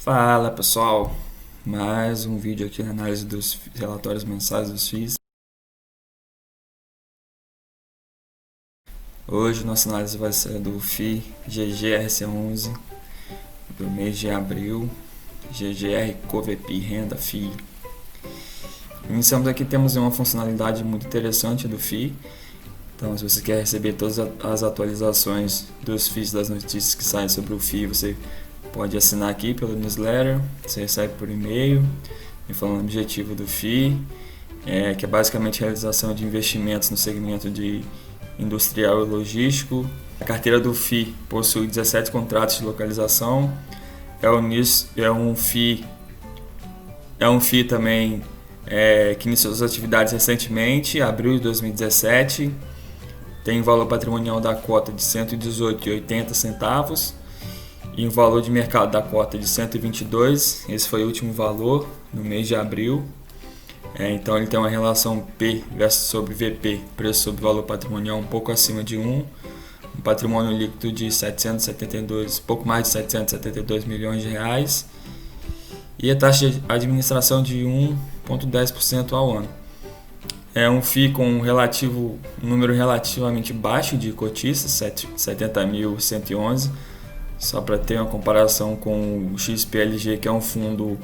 Fala pessoal, mais um vídeo aqui na análise dos relatórios mensais dos FIIs. Hoje nossa análise vai ser do FII GGRC11 do mês de abril, GGR Covep Renda FII. Iniciamos aqui, temos uma funcionalidade muito interessante do FII. Então, se você quer receber todas as atualizações dos FIIs, das notícias que saem sobre o FII, você pode assinar aqui pelo newsletter, você recebe por e-mail, falando o objetivo do FII, que é basicamente a realização de investimentos no segmento de industrial e logístico. A carteira do FII possui 17 contratos de localização, é um FII também que iniciou suas atividades recentemente, abril de 2017, tem um valor patrimonial da cota de R$ 118,80 e um valor de mercado da cota de R$ 122, esse foi o último valor no mês de abril. Então ele tem uma relação P versus sobre VP, preço sobre valor patrimonial um pouco acima de 1, um patrimônio líquido de pouco mais de 772 milhões de reais e a taxa de administração de 1,10% ao ano. É um FII com um número relativamente baixo de cotistas, 70.111, só para ter uma comparação com o XPLG, que é um fundo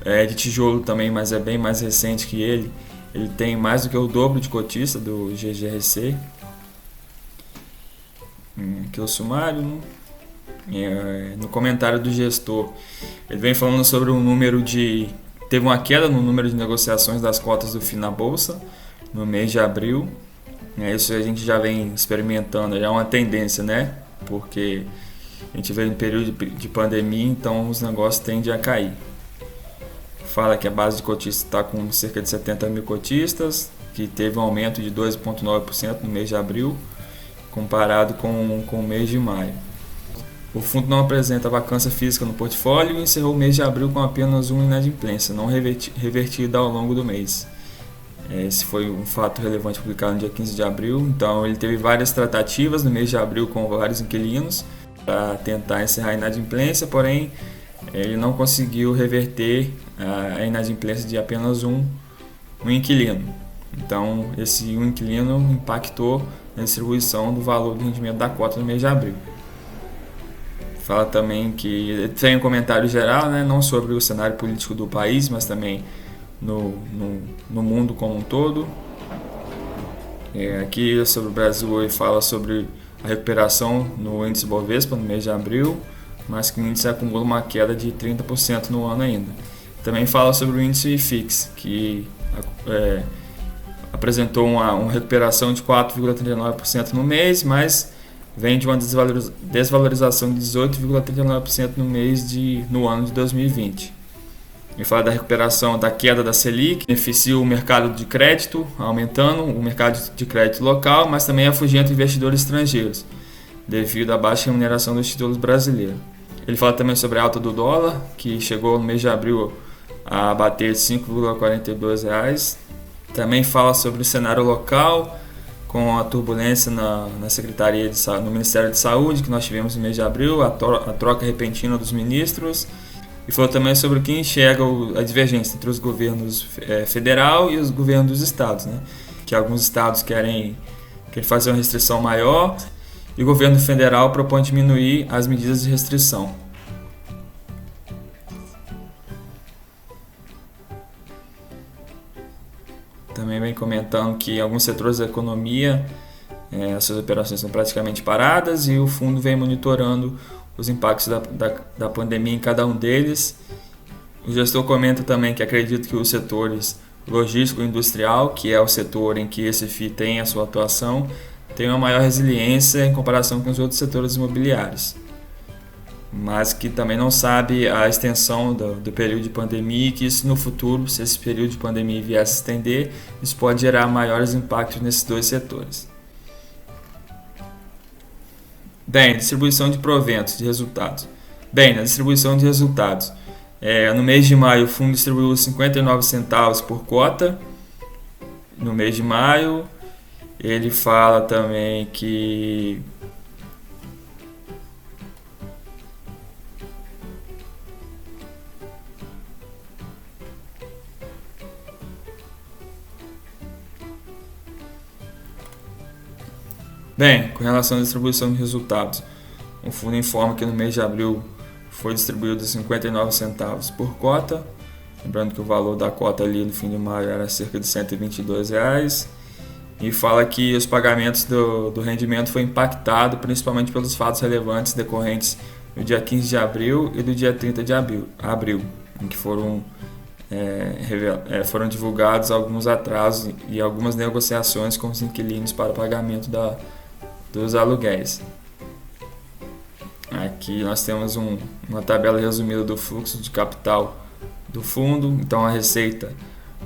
de tijolo também, mas é bem mais recente que ele. Ele tem mais do que o dobro de cotista do GGRC. Aqui é o sumário, né? No comentário do gestor, ele vem falando sobre o número de... Teve uma queda no número de negociações das cotas do FII na Bolsa no mês de abril. Isso a gente já vem experimentando, já é uma tendência, né? Porque a gente veio em período de pandemia, então os negócios tendem a cair. Fala que a base de cotistas está com cerca de 70 mil cotistas, que teve um aumento de 2,9% no mês de abril, comparado com o mês de maio. O fundo não apresenta vacância física no portfólio e encerrou o mês de abril com apenas uma inadimplência, não revertida ao longo do mês. Esse foi um fato relevante publicado no dia 15 de abril, então ele teve várias tratativas no mês de abril com vários inquilinos para tentar encerrar a inadimplência, porém ele não conseguiu reverter a inadimplência de apenas um inquilino. Então esse um inquilino impactou na distribuição do valor do rendimento da cota no mês de abril. Fala também que tem um comentário geral, né, não sobre o cenário político do país, mas também no mundo como um todo. Aqui sobre o Brasil ele fala sobre a recuperação no índice Bovespa no mês de abril, mas que o índice acumula uma queda de 30% no ano ainda. Também fala sobre o índice IFIX, que apresentou uma recuperação de 4,39% no mês, mas vem de uma desvalorização de 18,39% no ano de 2020. Ele fala da recuperação da queda da Selic, que beneficia o mercado de crédito, aumentando o mercado de crédito local, mas também afugenta investidores estrangeiros, devido à baixa remuneração dos títulos brasileiros. Ele fala também sobre a alta do dólar, que chegou no mês de abril a bater R$ 5,42. Também fala sobre o cenário local, com a turbulência na Secretaria no Ministério de Saúde, que nós tivemos no mês de abril, a troca repentina dos ministros, e falou também sobre o que enxerga a divergência entre os governos federal e os governos dos estados, né? Que alguns estados querem fazer uma restrição maior e o governo federal propõe diminuir as medidas de restrição. Também vem comentando que em alguns setores da economia essas operações são praticamente paradas e o fundo vem monitorando os impactos da pandemia em cada um deles. O gestor comenta também que acredita que os setores logístico e industrial, que é o setor em que esse FII tem a sua atuação, tem uma maior resiliência em comparação com os outros setores imobiliários, mas que também não sabe a extensão do período de pandemia e que isso no futuro, se esse período de pandemia vier a se estender, isso pode gerar maiores impactos nesses dois setores. Bem, distribuição de proventos, de resultados. Na distribuição de resultados, no mês de maio o fundo distribuiu 59 centavos por cota. No mês de maio, ele fala também que Bem, com relação à distribuição de resultados, o fundo informa que no mês de abril foi distribuído 59 centavos por cota, lembrando que o valor da cota ali no fim de maio era cerca de R$ 122, e fala que os pagamentos do rendimento foi impactado principalmente pelos fatos relevantes decorrentes no dia 15 de abril e do dia 30 de abril em que foram divulgados alguns atrasos e algumas negociações com os inquilinos para o pagamento dos aluguéis. Aqui nós temos uma tabela resumida do fluxo de capital do fundo. Então a receita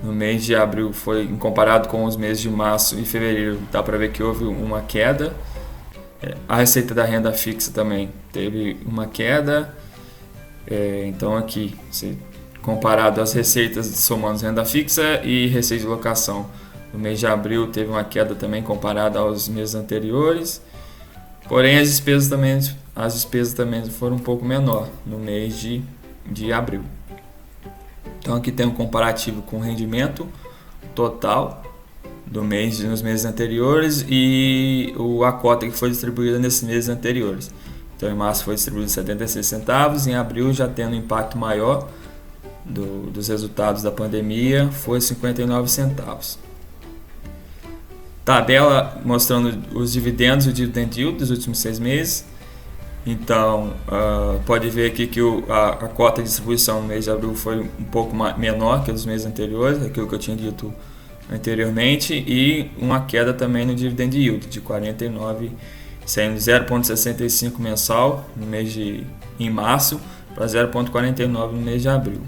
no mês de abril foi, comparado com os meses de março e fevereiro, dá para ver que houve uma queda. A receita da renda fixa também teve uma queda. Então aqui, comparado as receitas somando renda fixa e receita de locação, no mês de abril teve uma queda também comparada aos meses anteriores. Porém as despesas também foram um pouco menor no mês de abril. Então aqui tem um comparativo com o rendimento total nos meses anteriores e a cota que foi distribuída nesses meses anteriores. Então em março foi distribuído 76 centavos, em abril, já tendo um impacto maior dos resultados da pandemia, foi 59 centavos. Tabela mostrando os dividendos e o dividend yield dos últimos 6 meses. Então, pode ver aqui que a cota de distribuição no mês de abril foi um pouco menor que os meses anteriores, aquilo que eu tinha dito anteriormente, e uma queda também no dividend yield de 49, saindo de 0,65 mensal em março para 0,49 no mês de abril.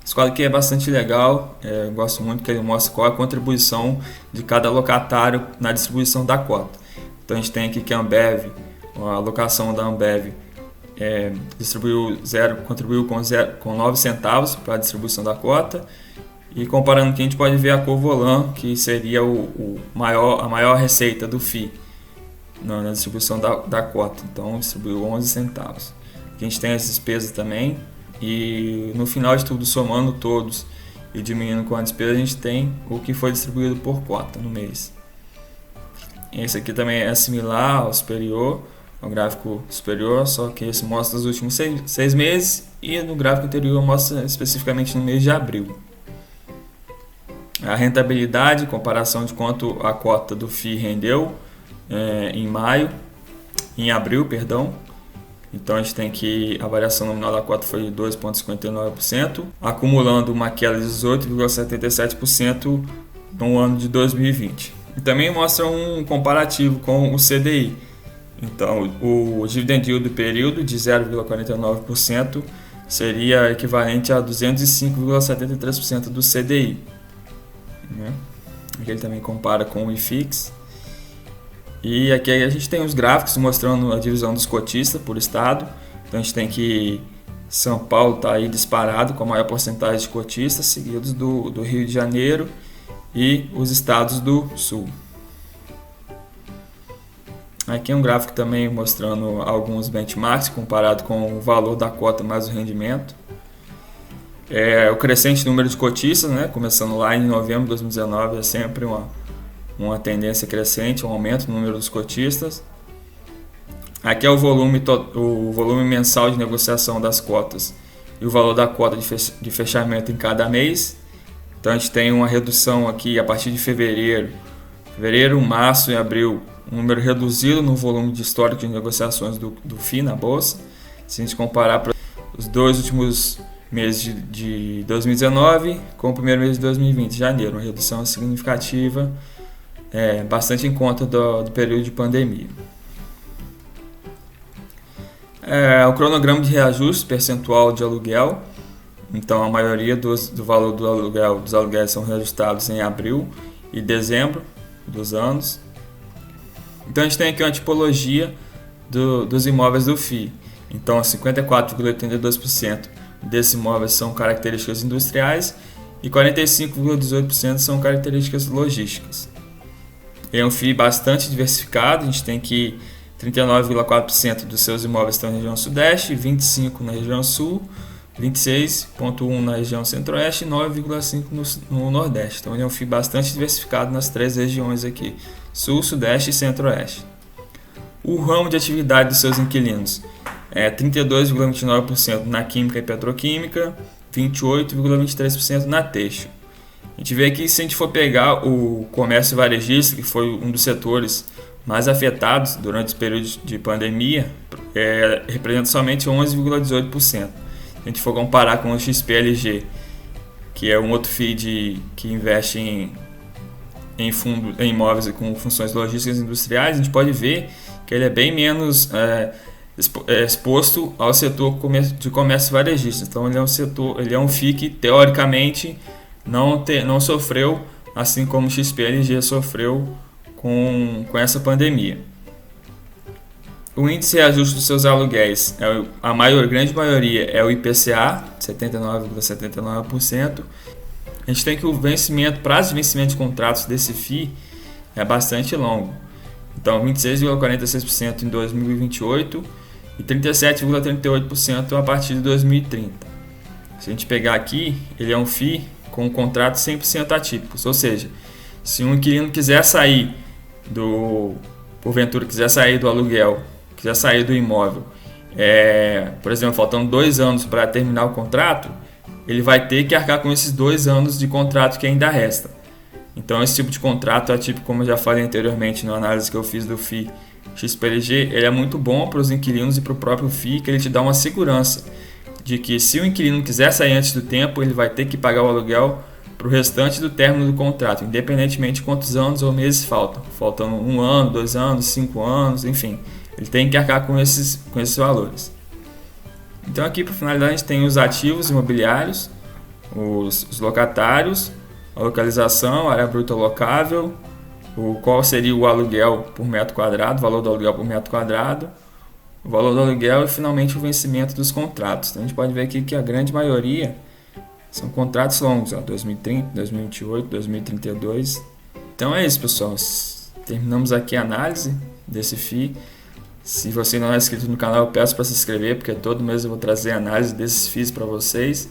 Esse quadro aqui é bastante legal, eu gosto muito que ele mostra qual é a contribuição de cada locatário na distribuição da cota. Então a gente tem aqui que a Ambev, a alocação da Ambev contribuiu com 9 centavos para a distribuição da cota, e comparando aqui a gente pode ver a Covolan, que seria a maior receita do FII na distribuição da cota, então distribuiu 11 centavos. Aqui a gente tem as despesas também, e no final de tudo, somando todos e diminuindo com a despesa, a gente tem o que foi distribuído por cota no mês. Esse aqui também é similar ao superior, ao gráfico superior, só que esse mostra os últimos 6 meses e no gráfico anterior mostra especificamente no mês de abril. A rentabilidade, comparação de quanto a cota do FII rendeu em abril. Então a gente tem que a variação nominal da cota foi de 2,59%, acumulando uma queda de 18,77% no ano de 2020. E também mostra um comparativo com o CDI. Então, o dividend yield do período de 0,49% seria equivalente a 205,73% do CDI. Aqui ele também compara com o IFIX. E aqui a gente tem os gráficos mostrando a divisão dos cotistas por estado. Então a gente tem que São Paulo está aí disparado com a maior porcentagem de cotistas, seguidos do Rio de Janeiro e os estados do Sul. Aqui é um gráfico também mostrando alguns benchmarks comparado com o valor da cota mais o rendimento. O crescente número de cotistas, começando lá em novembro de 2019, é sempre uma tendência crescente, um aumento no número dos cotistas. Aqui é o volume mensal de negociação das cotas e o valor da cota de fechamento em cada mês. Então a gente tem uma redução aqui a partir de fevereiro, março e abril, um número reduzido no volume de histórico de negociações do FII na Bolsa. Se a gente comparar os 2 últimos meses de 2019 com o primeiro mês de 2020, janeiro, uma redução significativa, bastante em conta do período de pandemia. O cronograma de reajuste percentual de aluguel. Então a maioria do valor dos aluguéis são reajustados em abril e dezembro dos anos. Então a gente tem aqui uma tipologia dos imóveis do FII. Então 54,82% desses imóveis são características industriais e 45,18% são características logísticas. É um FII bastante diversificado, a gente tem que 39,4% dos seus imóveis estão na região sudeste, 25% na região sul, 26,1% na região centro-oeste e 9,5% no nordeste. Então ele é um FII bastante diversificado nas 3 regiões aqui, sul, sudeste e centro-oeste. O ramo de atividade dos seus inquilinos é 32,29% na química e petroquímica, 28,23% na têxtil. A gente vê aqui, se a gente for pegar o comércio varejista, que foi um dos setores mais afetados durante o período de pandemia, representa somente 11,18%. Se a gente for comparar com o XPLG, que é um outro FII que investe em imóveis com funções logísticas e industriais, a gente pode ver que ele é bem menos exposto ao setor de comércio varejista. Então ele é um FII que teoricamente não sofreu, assim como o XPLG sofreu com essa pandemia. O índice de reajuste dos seus aluguéis, grande maioria é o IPCA, 79,79%. A gente tem que o prazo de vencimento de contratos desse FII é bastante longo. Então, 26,46% em 2028 e 37,38% a partir de 2030. Se a gente pegar aqui, ele é um FII com contratos 100% atípicos, ou seja, se um inquilino quiser sair porventura quiser sair do aluguel, quiser sair do imóvel, por exemplo, faltando 2 anos para terminar o contrato, ele vai ter que arcar com esses 2 anos de contrato que ainda resta. Então esse tipo de contrato atípico, como eu já falei anteriormente na análise que eu fiz do FII XPLG, ele é muito bom para os inquilinos e para o próprio FII, que ele te dá uma segurança de que se o inquilino quiser sair antes do tempo, ele vai ter que pagar o aluguel para o restante do término do contrato, independentemente de quantos anos ou meses faltando 1 ano, 2 anos, 5 anos, enfim, ele tem que arcar com esses valores. Então aqui para finalizar a gente tem os ativos imobiliários, os locatários, a localização, a área bruta locável, qual seria o aluguel por metro quadrado, o valor do aluguel por metro quadrado, o valor do aluguel e finalmente o vencimento dos contratos. Então a gente pode ver aqui que a grande maioria são contratos longos, 2030, 2028, 2032. Então é isso, pessoal. Terminamos aqui a análise desse FII. Se você não é inscrito no canal, eu peço para se inscrever, porque todo mês eu vou trazer análise desses FIIs para vocês.